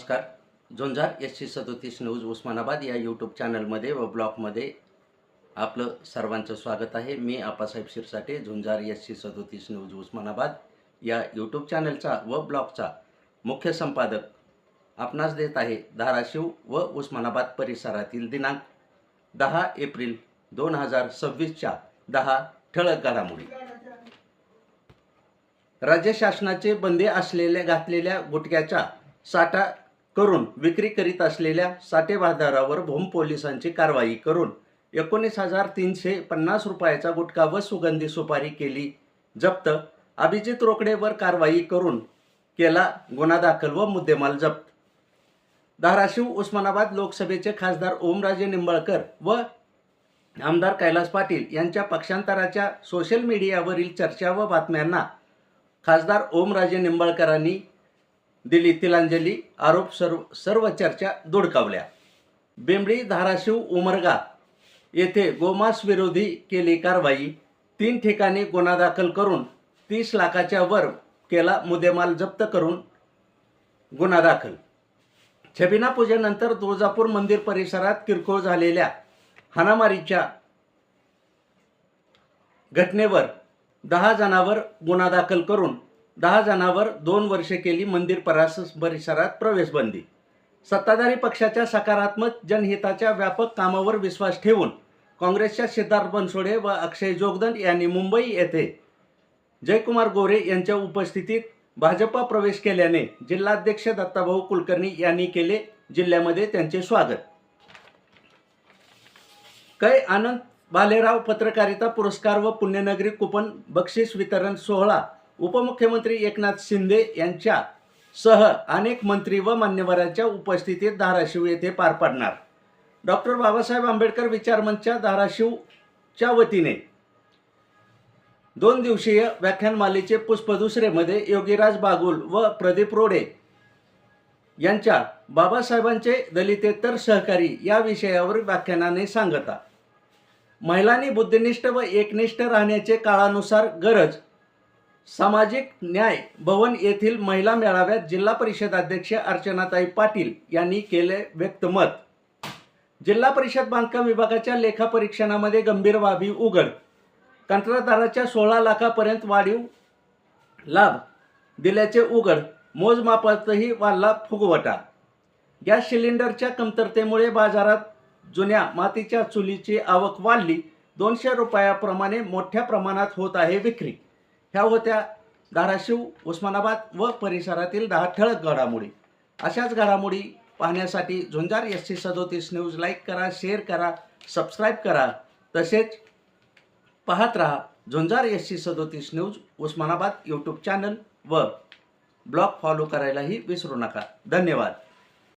नमस्कार. झुंजार SC37 news Osmanabad या YouTube चॅनलमध्ये व ब्लॉगमध्ये आपलं सर्वांचं स्वागत आहे. मी आप्पासाहेब शिरसाटे, झुंजार SC37 न्यूज उस्मानाबाद या यूट्यूब चॅनलचा व ब्लॉगचा मुख्य संपादक आपणास देत आहे. धाराशिव व उस्मानाबाद परिसरातील दिनांक 10 एप्रिल 2026च्या 10 ठळक घडामोडी. राज्य शासनाचे बंदी असलेल्या घातलेल्या गुटख्याचा साठा करून विक्री करीत असलेल्या साठेबाजारावर भूम पोलिसांची कारवाई करून 19,350 रुपयाचा गुटखा व सुगंधी सुपारी केली जप्त. अभिजित रोकडेवर कारवाई करून केला गुन्हा दाखल व मुद्देमाल जप्त. धाराशिव उस्मानाबाद लोकसभेचे खासदार ओमराजे निंबाळकर व आमदार कैलास पाटील यांच्या पक्षांतराच्या सोशल मीडियावरील चर्चा व बातम्यांना खासदार ओमराजे निंबाळकरांनी दिली तिलांजली. आरोप सर्व चर्चा दुडकावल्या. बेंबळी, धाराशिव, उमरगा येथे गोमांस विरोधी केली कारवाई. 3 ठिकाणी गुन्हा दाखल करून 30 लाखाच्या वर केला मुद्देमाल जप्त करून गुन्हा दाखल. छबिना पूजेनंतर तुळजापूर मंदिर परिसरात किरकोळ झालेल्या हाणामारीच्या घटनेवर 10 जणांवर गुन्हा दाखल करून 10 जणांवर 2 वर्षे केली मंदिर परिसरात प्रवेशबंदी. सत्ताधारी पक्षाच्या सकारात्मक जनहिताच्या व्यापक कामावर विश्वास ठेवून काँग्रेसच्या सिद्धार्थ बनसोडे व अक्षय जोगदंड यांनी मुंबई येथे जयकुमार गोरे यांच्या उपस्थितीत भाजपा प्रवेश केल्याने जिल्हाध्यक्ष दत्ताभाऊ कुलकर्णी यांनी केले जिल्ह्यामध्ये त्यांचे स्वागत. कै आनंद भालेराव पत्रकारिता पुरस्कार व पुण्यनगरी कुपन बक्षीस वितरण सोहळा उपमुख्यमंत्री एकनाथ शिंदे यांच्यासह अनेक मंत्री व मान्यवरांच्या उपस्थितीत धाराशिव येथे पार पडणार. डॉक्टर बाबासाहेब आंबेडकर विचारमंचच्या धाराशिवच्या वतीने 2 दिवसीय व्याख्यानमालेचे पुष्प दुसरेमध्ये योगीराज बागुल व प्रदीप रोडे यांच्या बाबासाहेबांचे दलितेतर सहकारी या विषयावर व्याख्यानाने सांगता. महिलांनी बुद्धिनिष्ठ व एकनिष्ठ राहण्याचे काळानुसार गरज. सामाजिक न्याय भवन येथील महिला मेळाव्यात जिल्हा परिषद अध्यक्ष अर्चनाताई पाटील यांनी केले व्यक्त मत. जिल्हा परिषद बांधकाम विभागाच्या लेखापरीक्षणामध्ये गंभीर बाबी उघड. कंत्राटदाराच्या 16 लाखापर्यंत वाढीव लाभ दिल्याचे उघड. मोजमापातही वाढला फुगवटा. गॅस सिलेंडरच्या कमतरतेमुळे बाजारात जुन्या मातीच्या चुलीची आवक वाढली. 200 रुपयाप्रमाणे मोठ्या प्रमाणात होत आहे विक्री. ह्या होत्या धाराशिव, उस्मानाबाद व परिसरातील 10 ठळक घडामोडी. अशाच घडामोडी पाहण्यासाठी झुंजार SC37 न्यूज लाईक करा, शेअर करा, सबस्क्राईब करा. तसेच पाहत रहा झुंजार SC37 news Osmanabad YouTube channel व ब्लॉग फॉलो करायलाही विसरू नका. धन्यवाद.